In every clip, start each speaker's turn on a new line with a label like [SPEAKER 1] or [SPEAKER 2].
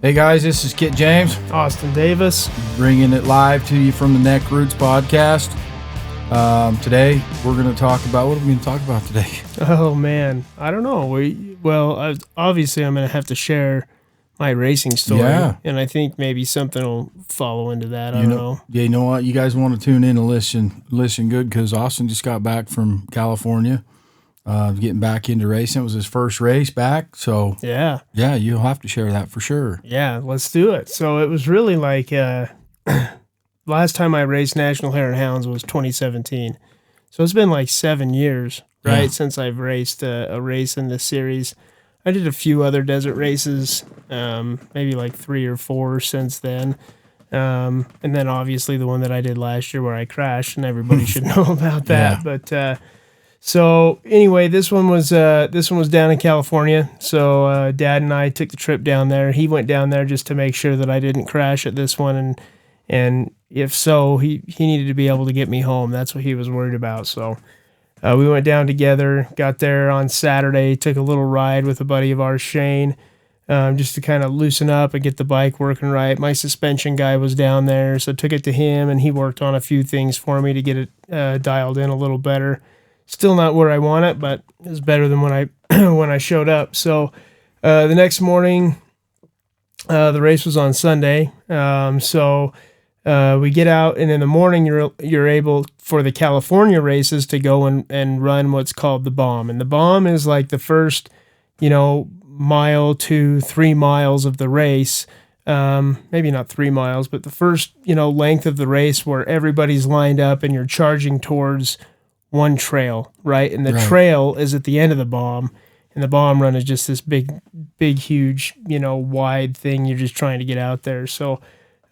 [SPEAKER 1] Hey guys, this is Kit James,
[SPEAKER 2] Austin Davis,
[SPEAKER 1] bringing it live to you from the Neck Roots podcast. Today we're going to talk about, what are we going to talk about today?
[SPEAKER 2] Oh man, I don't know. Obviously I'm going to have to share my racing story, and I think maybe something will follow into that. I don't know.
[SPEAKER 1] Yeah, you know what? You guys want to tune in and listen good, because Austin just got back from California, getting back into racing. It was his first race back, so yeah, you'll have to share that for sure.
[SPEAKER 2] Yeah, let's do it. So it was really like last time I raced National Hare and Hounds was 2017. So it's been like 7 years, right, since I've raced a race in this series. I did a few other desert races, maybe like 3 or 4 since then. And then obviously the one that I did last year where I crashed, and everybody should know about that. Yeah. But so anyway, this one was down in California. So Dad and I took the trip down there. He went down there just to make sure that I didn't crash at this one, and if so, he needed to be able to get me home. That's what he was worried about. So we went down together, got there on Saturday, took a little ride with a buddy of ours, Shane, just to kind of loosen up and get the bike working right. My suspension guy was down there, so took it to him, and he worked on a few things for me to get it dialed in a little better. Still not where I want it, but it's better than when I when I showed up. So the next morning, the race was on Sunday. We get out, and in the morning you're able for the California races to go and run what's called the bomb. And the bomb is like the first, mile to 3 miles of the race. Maybe not 3 miles, but the first, length of the race where everybody's lined up and you're charging towards one trail, right? And the trail is at the end of the bomb, and the bomb run is just this big, huge, wide thing. You're just trying to get out there. So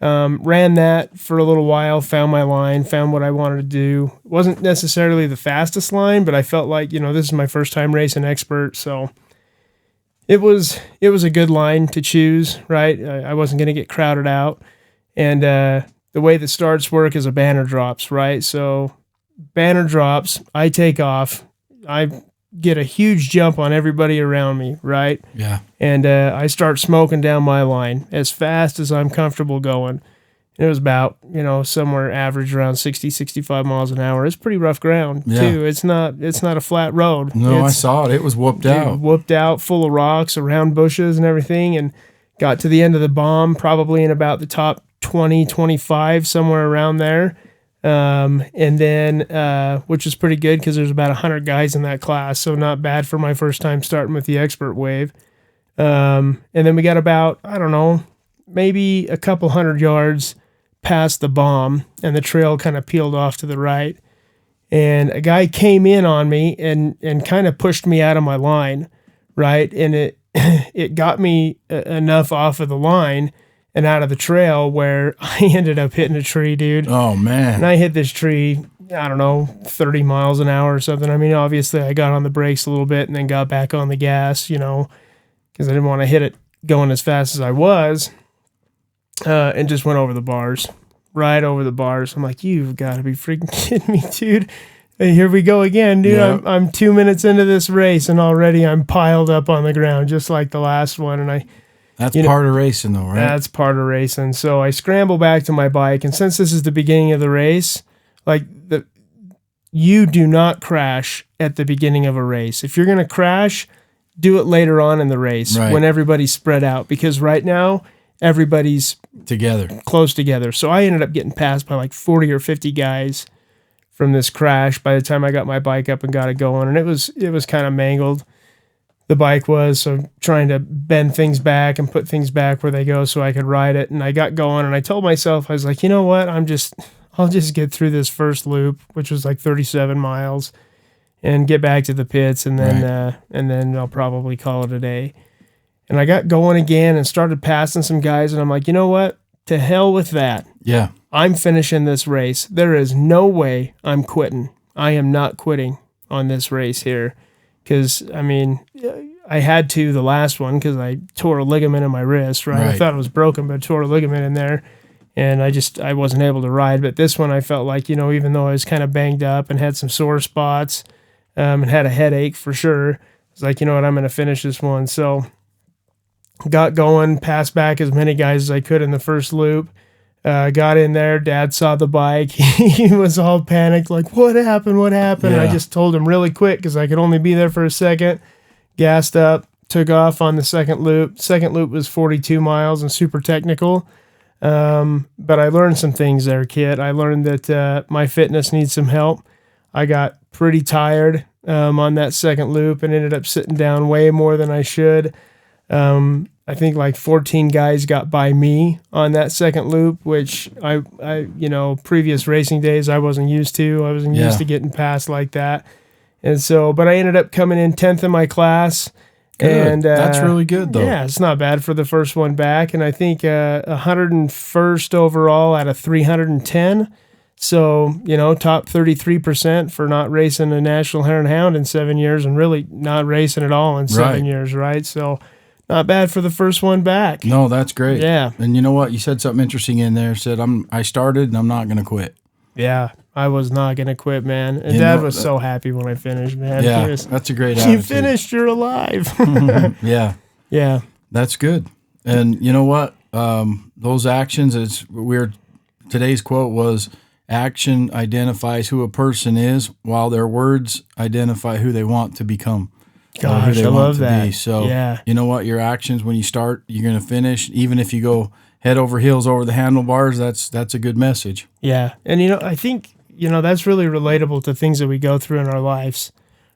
[SPEAKER 2] ran that for a little while, found my line, found what I wanted to do. It wasn't necessarily the fastest line, but I felt like, this is my first time racing expert, so it was a good line to choose, right? I wasn't going to get crowded out. And the way the starts work is a banner drops, right? So banner drops, I take off, I get a huge jump on everybody around me, right?
[SPEAKER 1] Yeah.
[SPEAKER 2] And I start smoking down my line as fast as I'm comfortable going. It was about, somewhere average around 60, 65 miles an hour. It's pretty rough ground, too. It's not a flat road.
[SPEAKER 1] No, I saw it. It was whooped out.
[SPEAKER 2] Whooped out, full of rocks, around bushes and everything, and got to the end of the bomb, probably in about the top 20, 25, somewhere around there. And then, which is pretty good because there's about 100 guys in that class, so not bad for my first time starting with the expert wave. And then we got about, I don't know, maybe a couple 100 yards past the bomb, and the trail kind of peeled off to the right. And a guy came in on me and kind of pushed me out of my line, right? And it got me enough off of the line and out of the trail where I ended up hitting a tree, dude.
[SPEAKER 1] Oh, man.
[SPEAKER 2] And I hit this tree, I don't know, 30 miles an hour or something. I mean, obviously I got on the brakes a little bit and then got back on the gas, because I didn't want to hit it going as fast as I was, and just went over the bars, right over the bars. I'm like, you've got to be freaking kidding me, dude. Hey, here we go again, dude. Yep. I'm 2 minutes into this race, and already I'm piled up on the ground, just like the last one. And
[SPEAKER 1] that's part of racing, though, right?
[SPEAKER 2] That's part of racing. So I scramble back to my bike, and since this is the beginning of the race, you do not crash at the beginning of a race. If you're going to crash, do it later on in the race when everybody's spread out, because right now everybody's close together. So I ended up getting passed by like 40 or 50 guys from this crash by the time I got my bike up and got it going, and it was kind of mangled. The bike was, so trying to bend things back and put things back where they go so I could ride it. And I got going, and I told myself, I was like, you know what? I'll just get through this first loop, which was like 37 miles, and get back to the pits, and then I'll probably call it a day. And I got going again and started passing some guys, and I'm like, you know what? To hell with that.
[SPEAKER 1] Yeah.
[SPEAKER 2] I'm finishing this race. There is no way I'm quitting. I am not quitting on this race here. Because, I mean, I had to the last one because I tore a ligament in my wrist, right? I thought it was broken, but I tore a ligament in there, and I wasn't able to ride. But this one I felt like, even though I was kind of banged up and had some sore spots and had a headache for sure, I was like, you know what, I'm going to finish this one. So got going, passed back as many guys as I could in the first loop. Got in there. Dad saw the bike. He was all panicked, like, what happened? What happened?
[SPEAKER 1] Yeah.
[SPEAKER 2] I just told him really quick because I could only be there for a second. Gassed up, took off on the second loop. Second loop was 42 miles and super technical. But I learned some things there, kid. I learned that my fitness needs some help. I got pretty tired on that second loop and ended up sitting down way more than I should. I think like 14 guys got by me on that second loop, which I previous racing days I wasn't used to. I wasn't used to getting past like that. And so, but I ended up coming in 10th in my class.
[SPEAKER 1] Good.
[SPEAKER 2] And
[SPEAKER 1] that's really good, though.
[SPEAKER 2] Yeah, it's not bad for the first one back. And I think 101st overall out of 310. So, top 33% for not racing a National Hare and Hound in 7 years and really not racing at all in 7 years, right? So, not bad for the first one back.
[SPEAKER 1] No, that's great.
[SPEAKER 2] Yeah.
[SPEAKER 1] And you know what? You said something interesting in there. Said, I started and I'm not going to quit.
[SPEAKER 2] Yeah, I was not going to quit, man. And Dad was so happy when I finished, man.
[SPEAKER 1] Yeah, that's a great attitude.
[SPEAKER 2] You finished, you're alive.
[SPEAKER 1] Yeah.
[SPEAKER 2] Yeah.
[SPEAKER 1] That's good. And you know what? Those actions, it's weird. Today's quote was, action identifies who a person is while their words identify who they want to become.
[SPEAKER 2] Gosh, I love that.
[SPEAKER 1] Be. So, you know what? Your actions, when you start, you're going to finish. Even if you go head over heels over the handlebars, that's a good message.
[SPEAKER 2] Yeah. And, I think, that's really relatable to things that we go through in our lives,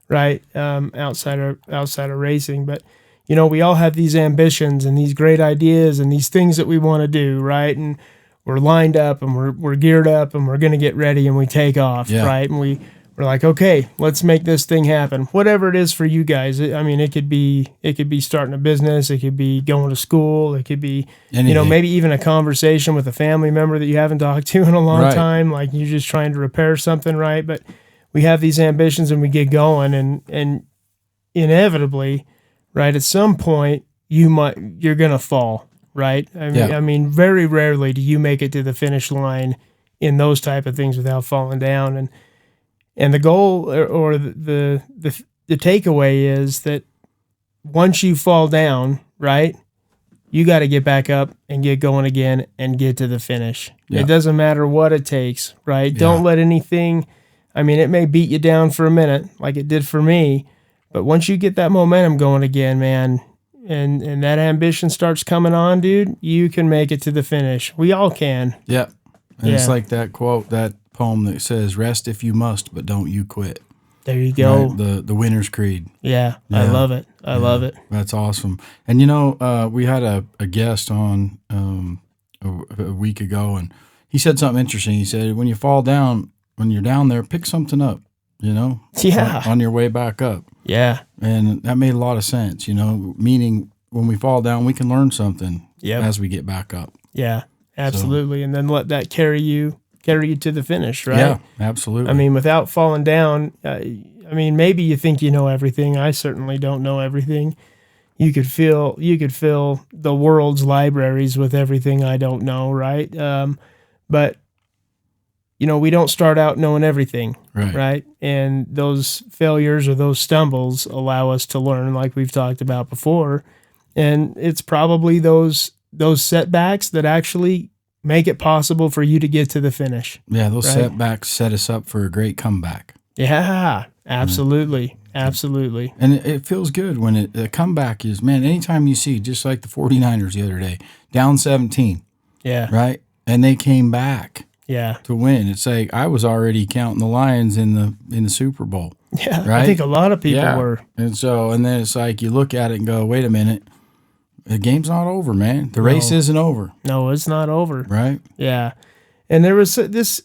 [SPEAKER 2] right? Outside of racing. But, we all have these ambitions and these great ideas and these things that we want to do, right? And we're lined up and we're geared up and we're going to get ready and we take off, right? And we're like, okay, let's make this thing happen. Whatever it is for you guys. I mean, it could be starting a business. It could be going to school. It could be, maybe even a conversation with a family member that you haven't talked to in a long time. Like you're just trying to repair something, right? But we have these ambitions and we get going and inevitably, right, at some point you're going to fall, right? I mean, very rarely do you make it to the finish line in those type of things without falling down. And the goal or the takeaway is that once you fall down, right, you got to get back up and get going again and get to the finish. Yeah. It doesn't matter what it takes, right? Yeah. Don't let anything, it may beat you down for a minute like it did for me, but once you get that momentum going again, man, and that ambition starts coming on, dude, you can make it to the finish. We all can.
[SPEAKER 1] Yeah. And it's like that quote, that poem that says, rest if you must, but don't you quit.
[SPEAKER 2] There you go.
[SPEAKER 1] Right? The winner's creed.
[SPEAKER 2] Yeah, I love it. I love it.
[SPEAKER 1] That's awesome. And we had a guest on a week ago, and he said something interesting. He said, when you fall down, when you're down there, pick something up, on your way back up. Yeah. And that made a lot of sense, meaning when we fall down, we can learn something as we get back up.
[SPEAKER 2] Yeah, absolutely. So, and then let that carry you to the finish, right?
[SPEAKER 1] Yeah, absolutely.
[SPEAKER 2] Without falling down, maybe you think you know everything. I certainly don't know everything. You could fill the world's libraries with everything I don't know, right? But we don't start out knowing everything, right? And those failures or those stumbles allow us to learn, like we've talked about before. And it's probably those setbacks that actually make it possible for you to get to the finish.
[SPEAKER 1] Yeah, those setbacks set us up for a great comeback.
[SPEAKER 2] Yeah, absolutely. Absolutely.
[SPEAKER 1] And it feels good when the comeback is, man, anytime you see, just like the 49ers the other day, down 17.
[SPEAKER 2] Yeah.
[SPEAKER 1] Right? And they came back.
[SPEAKER 2] Yeah.
[SPEAKER 1] To win. It's like I was already counting the Lions in the Super Bowl.
[SPEAKER 2] Yeah.
[SPEAKER 1] Right?
[SPEAKER 2] I think a lot of people were.
[SPEAKER 1] And then it's like you look at it and go, wait a minute. The game's not over, man. The race isn't over.
[SPEAKER 2] No, it's not over.
[SPEAKER 1] Right?
[SPEAKER 2] Yeah. And there was this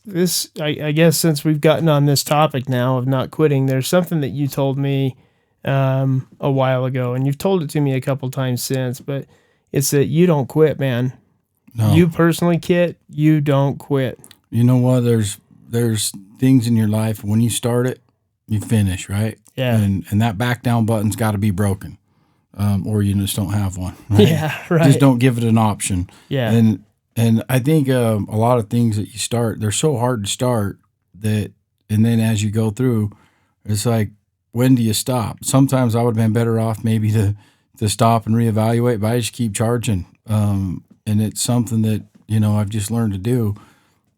[SPEAKER 2] I guess since we've gotten on this topic now of not quitting, there's something that you told me a while ago, and you've told it to me a couple times since, but it's that you don't quit, man. No. You personally, Kit, you don't quit.
[SPEAKER 1] You know what? There's things in your life, when you start it, you finish, right?
[SPEAKER 2] Yeah.
[SPEAKER 1] And that back down button's got to be broken. Or you just don't have one. Right?
[SPEAKER 2] Yeah, right.
[SPEAKER 1] Just don't give it an option.
[SPEAKER 2] Yeah.
[SPEAKER 1] And I think a lot of things that you start, they're so hard to start and then as you go through, it's like, when do you stop? Sometimes I would have been better off maybe to to stop and reevaluate, but I just keep charging. And it's something that, I've just learned to do.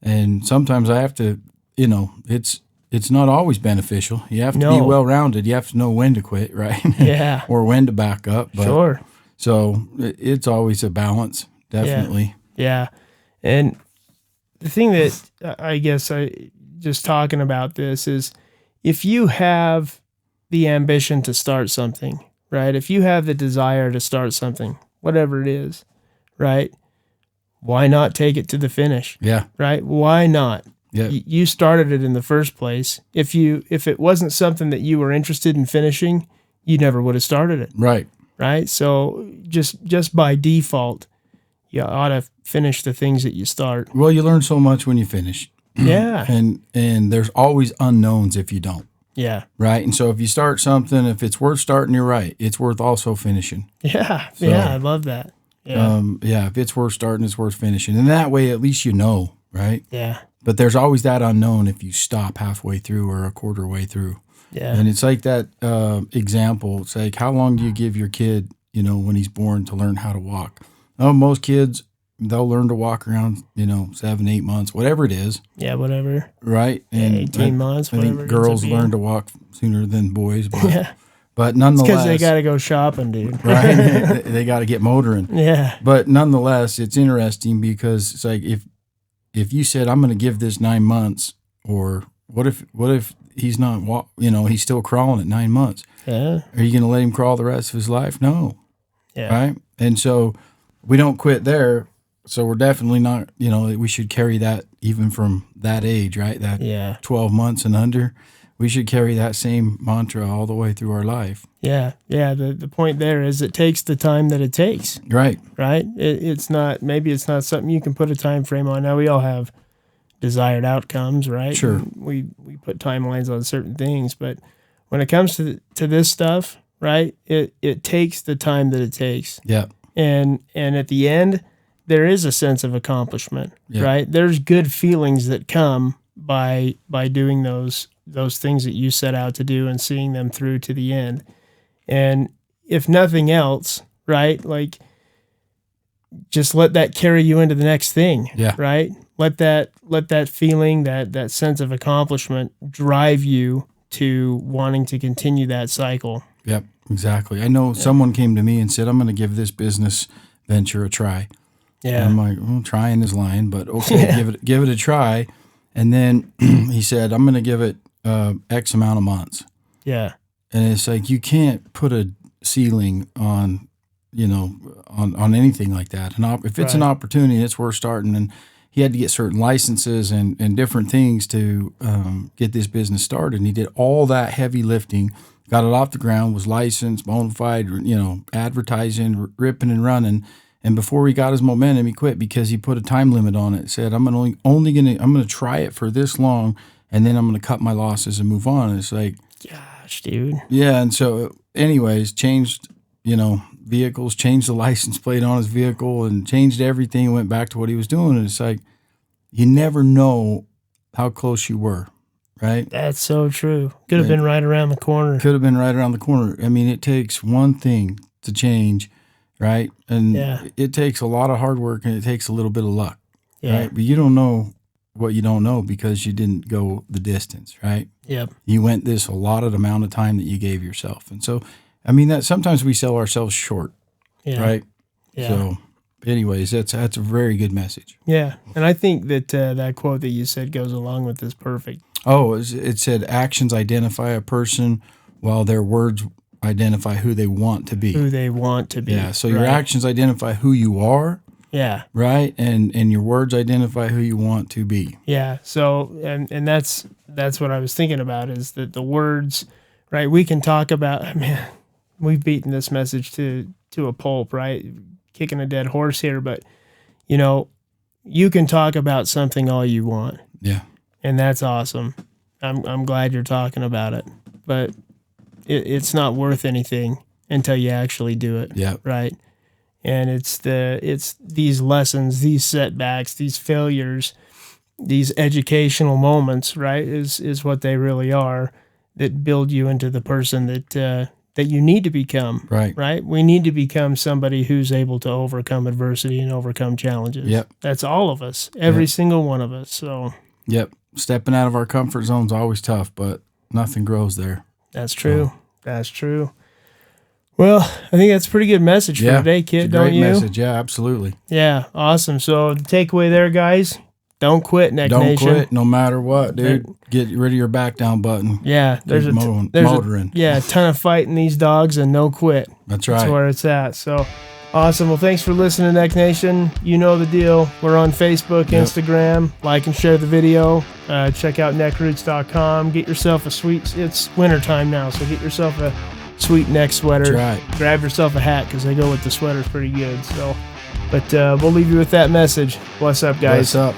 [SPEAKER 1] And sometimes I have to, it's not always beneficial. You have to be well-rounded. You have to know when to quit, right?
[SPEAKER 2] Yeah.
[SPEAKER 1] Or when to back up. But,
[SPEAKER 2] sure.
[SPEAKER 1] So it's always a balance, definitely.
[SPEAKER 2] Yeah. And the thing that I guess just talking about this is if you have the ambition to start something, right? If you have the desire to start something, whatever it is, right? Why not take it to the finish?
[SPEAKER 1] Yeah.
[SPEAKER 2] Right? Why not?
[SPEAKER 1] Yeah.
[SPEAKER 2] You started it in the first place. If it wasn't something that you were interested in finishing, you never would have started it.
[SPEAKER 1] Right.
[SPEAKER 2] Right? So just by default, you ought to finish the things that you start.
[SPEAKER 1] Well, you learn so much when you finish.
[SPEAKER 2] Yeah.
[SPEAKER 1] And there's always unknowns if you don't.
[SPEAKER 2] Yeah.
[SPEAKER 1] Right. And so if you start something, if it's worth starting, you're right. It's worth also finishing.
[SPEAKER 2] Yeah. So, yeah. I love that.
[SPEAKER 1] Yeah. If it's worth starting, it's worth finishing. And that way, at least right?
[SPEAKER 2] Yeah.
[SPEAKER 1] But there's always that unknown if you stop halfway through or a quarter way through.
[SPEAKER 2] Yeah.
[SPEAKER 1] And it's like that example. It's like, how long do you give your kid, when he's born to learn how to walk? Oh, most kids, they'll learn to walk around, 7, 8 months, whatever it is.
[SPEAKER 2] Yeah, whatever.
[SPEAKER 1] Right? And
[SPEAKER 2] 18 months,
[SPEAKER 1] I
[SPEAKER 2] whatever.
[SPEAKER 1] think girls learn to walk sooner than boys. But,
[SPEAKER 2] yeah.
[SPEAKER 1] But nonetheless.
[SPEAKER 2] Because they got to go shopping, dude.
[SPEAKER 1] Right? They got to get motoring.
[SPEAKER 2] Yeah.
[SPEAKER 1] But nonetheless, it's interesting because it's like if you said, I'm going to give this 9 months, or what if he's not, he's still crawling at 9 months?
[SPEAKER 2] Yeah.
[SPEAKER 1] Are you going to let him crawl the rest of his life? No.
[SPEAKER 2] Yeah.
[SPEAKER 1] Right? And so we don't quit there. So we're definitely not, we should carry that even from that age, right? That 12 months and under. We should carry that same mantra all the way through our life.
[SPEAKER 2] Yeah. Yeah. The point there is it takes the time that it takes.
[SPEAKER 1] Right.
[SPEAKER 2] Right? It's not something you can put a time frame on. Now we all have desired outcomes, right?
[SPEAKER 1] Sure.
[SPEAKER 2] And we put timelines on certain things, but when it comes to this stuff, right? It takes the time that it takes.
[SPEAKER 1] Yeah.
[SPEAKER 2] And at the end, there is a sense of accomplishment, right? There's good feelings that come by doing those things that you set out to do and seeing them through to the end. And if nothing else, right? Like just let that carry you into the next thing.
[SPEAKER 1] Yeah.
[SPEAKER 2] Right? Let that feeling, that sense of accomplishment drive you to wanting to continue that cycle.
[SPEAKER 1] Yep, exactly. I know someone came to me and said, I'm going to give this business venture a try.
[SPEAKER 2] Yeah.
[SPEAKER 1] And I'm like, well, trying is lying, but okay, give it a try. And then he said, I'm going to give it X amount of months.
[SPEAKER 2] Yeah.
[SPEAKER 1] And it's like, you can't put a ceiling on, on anything like that. And if it's an opportunity, it's worth starting. And he had to get certain licenses and different things to get this business started. And he did all that heavy lifting, got it off the ground, was licensed, bona fide, advertising, ripping and running. And before he got his momentum, he quit because he put a time limit on it. Said, I'm going to try it for this long, and then I'm going to cut my losses and move on. And it's like,
[SPEAKER 2] gosh, dude.
[SPEAKER 1] Yeah. And so anyways, changed, vehicles, changed the license plate on his vehicle and changed everything, went back to what he was doing. And it's like, you never know how close you were, right?
[SPEAKER 2] That's so true. Could have been right around the corner.
[SPEAKER 1] Could have been right around the corner. I mean, it takes one thing to change, right? And it takes a lot of hard work and it takes a little bit of luck, right? But you don't know what you don't know because you didn't go the distance, right?
[SPEAKER 2] Yep.
[SPEAKER 1] You went this allotted amount of time that you gave yourself. And so, I mean, that sometimes we sell ourselves short, right?
[SPEAKER 2] Yeah.
[SPEAKER 1] So anyways, that's a very good message.
[SPEAKER 2] Yeah. And I think that that quote that you said goes along with this perfect.
[SPEAKER 1] Oh, it said actions identify a person while their words identify who they want to be.
[SPEAKER 2] Who they want to be.
[SPEAKER 1] Yeah. So your actions identify who you are.
[SPEAKER 2] Yeah.
[SPEAKER 1] Right. And your words identify who you want to be.
[SPEAKER 2] Yeah. So, and that's what I was thinking about is that the words, right? We can talk about, man, we've beaten this message to a pulp, right? Kicking a dead horse here, but you can talk about something all you want.
[SPEAKER 1] Yeah.
[SPEAKER 2] And that's awesome. I'm glad you're talking about it, but it's not worth anything until you actually do it.
[SPEAKER 1] Yeah.
[SPEAKER 2] Right. And it's these lessons, these setbacks, these failures, these educational moments, right, is what they really are, that build you into the person that that you need to become.
[SPEAKER 1] Right.
[SPEAKER 2] We need to become somebody who's able to overcome adversity and overcome challenges.
[SPEAKER 1] Yep.
[SPEAKER 2] That's all of us, every single one of us. So.
[SPEAKER 1] Yep. Stepping out of our comfort zone is always tough, but nothing grows there.
[SPEAKER 2] That's true. That's true. Well, I think that's a pretty good message for today, kid, don't you?
[SPEAKER 1] Great message. Yeah, absolutely.
[SPEAKER 2] Yeah, awesome. So the takeaway there, guys, don't quit, Neck Nation.
[SPEAKER 1] Don't quit no matter what, dude. Get rid of your back down button.
[SPEAKER 2] Yeah, there's
[SPEAKER 1] motoring.
[SPEAKER 2] A ton of fighting these dogs and no quit.
[SPEAKER 1] That's right.
[SPEAKER 2] That's where it's at. So awesome. Well, thanks for listening to Neck Nation. You know the deal. We're on Facebook, Instagram. Like and share the video. Check out neckroots.com. Get yourself it's wintertime now, so get yourself a sweet neck sweater.
[SPEAKER 1] That's right.
[SPEAKER 2] Grab yourself a hat because they go with the sweaters pretty good. So, but we'll leave you with that message. What's up, guys?
[SPEAKER 1] What's up?